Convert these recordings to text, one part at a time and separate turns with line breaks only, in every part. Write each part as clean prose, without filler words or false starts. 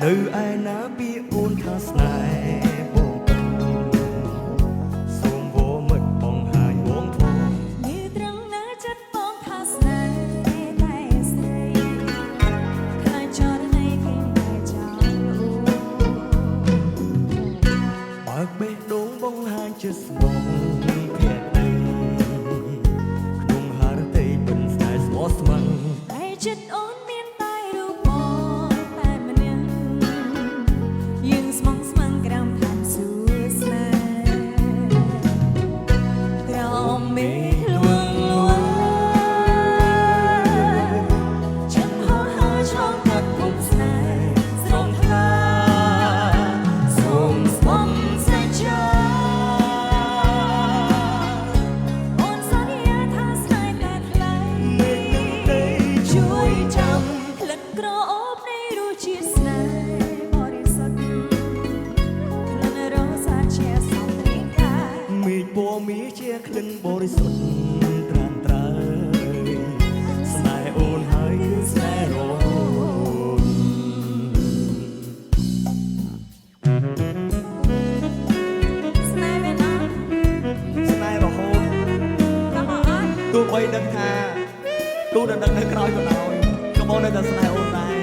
នៅឯណាពីអូនថាស្នេហ៍បងសូមវមិនបងហាញបងធំ
như trăng nở chất bóng tha sài tay sài khai cho đến nay kinh đại chào
បើកបេះដូងបងហាញជាស្មងភក្តីក្នុងហារតីបិណ្ឌស្នេហ៍ស្មោះស្ម័គ្រ
tay chất ôn miên tay ru bò tay mà nè nhưng mong mong gram than xưa sài gram mê luông luông chân hoa hơi trong cất cùng sài sông thla sông sông sẽ cha ôn sao đi tha sài tạt lạiជួយចាំក្លិនក្រអូបនៃរសជាតិស្នេហ៍បរិសុទ្ធក្លិនរសាជាសំត្រីកាយ
មេឃពណ៌មាសជាក្លិនបរិសុទ្ធត្រាំត្រើយស្នេហ៍អូនហើយគឺស្នេហ៍រហូត
ស្នេហ៍មែនអត់
ស្នេហ៍រហូត
ក៏មកអត់
ទោះបីដឹងថាទូនឹងដឹងនៅក្រោយក៏ដោយក៏បងនៅតែស្នេហ៍អូនដែរ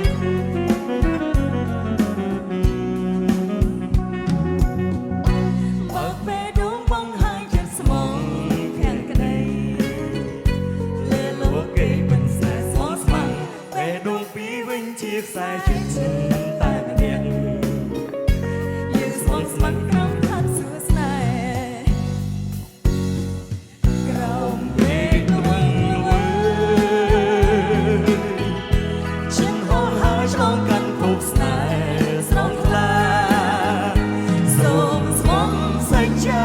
បើបេះដូងបងហើយចិត្តស្មងខាងក្តីលើលោកគេមិនស្នេហ៍ស្មោះស្ម័គ្រ
បេះដូងពីរវិញជាខ្សែជិតតែម្នាក់
យើងស្មោះស្ម័គ្រក្រំខាត់សួស្នេហ៍ក្រំពេកល្វឹងល្វើយ
ជាហូរហើយឆ្លងកាត់ភពស្នេហ៍ស្រងថ្លា
សូមស្មង
សច្ចា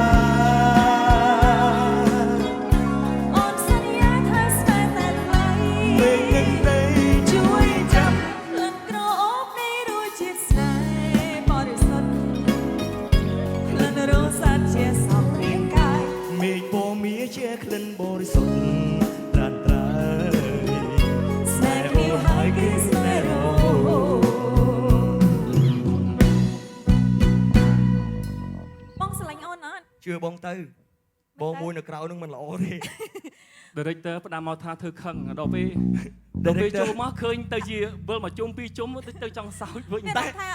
អូនសន្យាថាស្នេហ៍តែថ្លៃ
មេឃនឹងដីជួយចាំ
ក្លិនក្រអូបនៃរសជាតិស្នេហ៍បរិសុទ្ធក្លិនរសសាជាសំរាងកាយ
មេឃពណ៌មាសជាក្លិនបរិសុទ្ធត្រាំត្រើយ
ស្នេហ៍គ្នាហើយគឺស្នេហ៍រហូតបងស្រឡាញ់អូនអត់
ជឿបងទៅបងមួយនៅក្រៅនឹងមិនល្អទេ
director ផ្ដាំមកថាធ្វើខឹងដល់ពេលចូលមកឃើញទៅជាវិលមកជុំពីរជុំទៅចង់សោចវិញ
មានន័យថា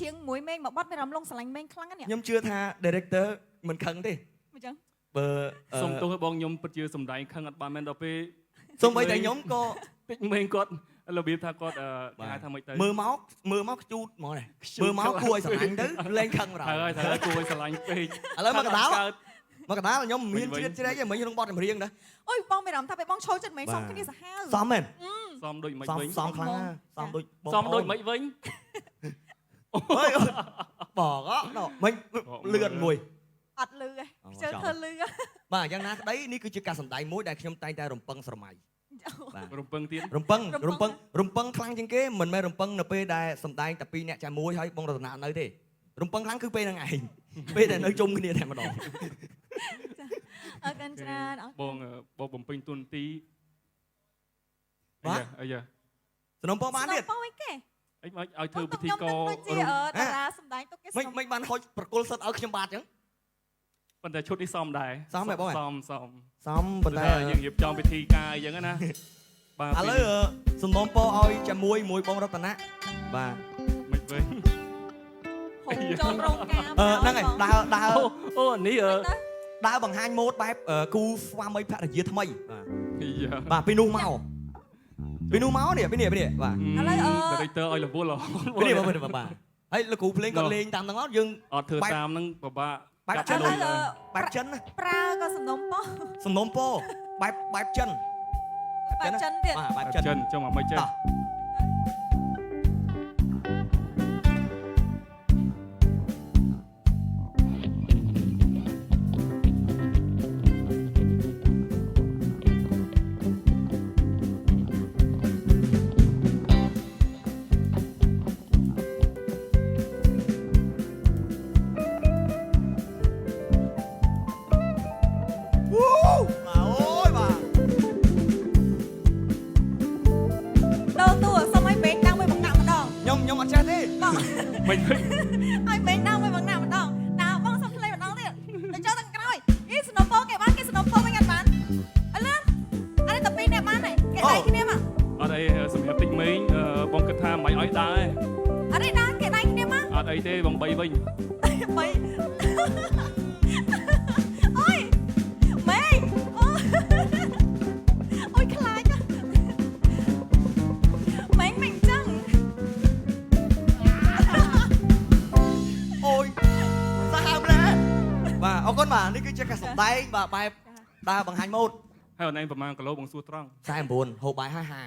ជាងមួយមេងមកបាត់មានអារម្មណ៍លងស្រឡាញ់មេងខ្លាំងណាស់នេះ
ខ្ញុំជឿថា director មិនខឹងទេ
អញ្ចឹង
បើ
សុំទោសឲ្យបងខ្ញុំពិតជាសំដែងខឹងអត់បានមែនដល់ពេល
សូម្បីតែខ្ញុំក៏
ពេចមេងគាត់របៀបថាគាត់គេហៅថាម៉េចទៅ
មើលមកខ្ជូតហ្មងនេះមើលមកគួរឲ្យស្រឡាញ់ទៅលែងខឹងម្ដង
ហើយគួរឲ្យស្រឡាញ់ពេក
ឥឡូវមកកដាលខ្ញុំមានជ្រៀតជ្រែកឯងមិញក្នុងបទចម្រៀងដែរ
អូយបងមានអារម្មណ៍ថាពេលបងឈរចិត្តមេងសុំគ្នាសាហាវ
សមមែន
សំដូចមិនវិញ
សមខ្លាំងណាសមដូចបង
សំដូចមិនវិញ
អើយបងអត់មិញលឿនមួយ
អត់លឺទេជើធ្វើលឺ
បាទយ៉ាងណាក្តីនេះគឺជាការសម្ដែងមួយដែលខ្ញុំតែងតែរំពឹងស្រមៃ បាទ
រំពឹងទៀត
រំពឹងខ្លាំងជាងគេមិនមែនរំពឹងនៅពេលដែលសម្ដែងតែពីរអ្នកចាំមួយហើយបងរតនានៅទេរំពឹងខ្លាំងគឺពេលហ្នឹងឯងពេលដែលនៅជុំគ្នាតែម្ដង
អរគុណច្រើនអរ
បងបំពេញទុនទី
បាទ
អាយ៉ា
សំណុំពរបានទៀត
បងវិញគេ
អីមកឲ្យធ្វើពិធីក
ដូចជាតារាសម្ដែងទុកគេសុំ
មិនបានហុចប្រគល់សិតឲ្យខ្ញុំបាទអញ្ចឹង
ប៉ុន្តែឈុតនេះសមដែរ
សមហ៎បង
សមប៉ុ
ប៉ុន្
ន្
តែ
តែយើងរៀបចំពិធីការអញ្ចឹងណាបាទ
ឥឡូវសំណុំពរឲ្យជាមួយបងរតនាបាទ
មិនវិញ
ហូបចូលរោងការ
ហ្នឹងហើយដើរ
អូនេះ
ដើរបង្ហាញម៉ូដបែបគូស្វាមីភរិយាថ្មីបាទ
យ៉ា
បាទពីនោះមកនេះបាទ
director ឲ្យរវល់
នេះបាទហើយលោកគ្រូភ្លេងគាត់លេងតាមហ្នឹងយើង
អត់ធ្វើតាមហ្នឹងពិបាក
បែបចិនបែបចិនណា
ប្រើក៏សំណុំពោ
សំណុំពរបែបចិន
បែបចិនទៀត
បាទបែប
ចិ
ចិន
នចុះមកមិនចិន
អូយបាទ
លោក
មិនវិញ
ឲ្យមេងដល់មួយបងណាម្ដងដល់បងសុំផ្លេម្ដងទៀតទៅចូលទាំងក្រោយអីស្នូពគេបានគេស្នូពវិញអត់បានអលឿនអត់តែពីរអ្នកបានហើយគេដៃគ្នាមក
អត់អីសម្រាប់តិចមេងបងគិតថាមិនឲ្យដើរ
អត់ទេដល់គេដៃគ្នាមក
អត់អីទេបង3វិញ
បីអូយមេងអូយខ្លាចមេងមិនចឹង
អូយសាហាវម្ល៉េះបាទអរគុណបាទនេះគឺជាការសម្ដែងបាទបែបដើរបង្ហាញម៉ូដ
ហើយអូនឯងប្រហែលគីឡូបងសួរត្រង់
49ហូបបាយហើយហា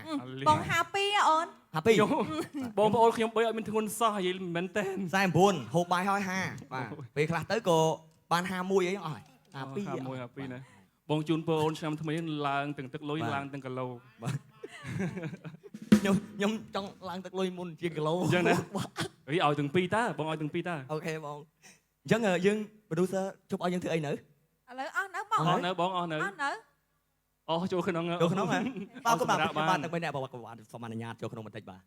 បង52អូន
52
បងប្អូនខ្ញុំ3ឲ្យមានធ្ងន់សោះនិយាយមែនតើ
49ហូបបាយហើយហាបាទពេលខ្លះទៅក៏បាន51អីអស់ហើយ52
52ណាបងជូនពរអូនឆ្នាំថ្មីឡើងទាំងទឹកលុយឡើងទាំងគីឡូ
ខ្ញុំចង់ឡើងទឹកលុយមុនជាគីឡូ
អញ្ចឹងណាអីឲ្យទាំងពីរតើបងឲ្យទាំងពីរតើ
អូខេបងអញ្ចឹងយើង producer ជប់ឲ្យយើងធ្វើអីនៅ
ឥឡូវអស់នៅបង
អស់នៅបងអស់នៅ
អស់នៅ
អស់ចូលក្នុង
ចូលក្នុងហ៎បាទ
សម្រាប់
បាទទាំង3នាក់បាទសុំអនុញ្ញាតចូលក្នុងបន្តិចបាទ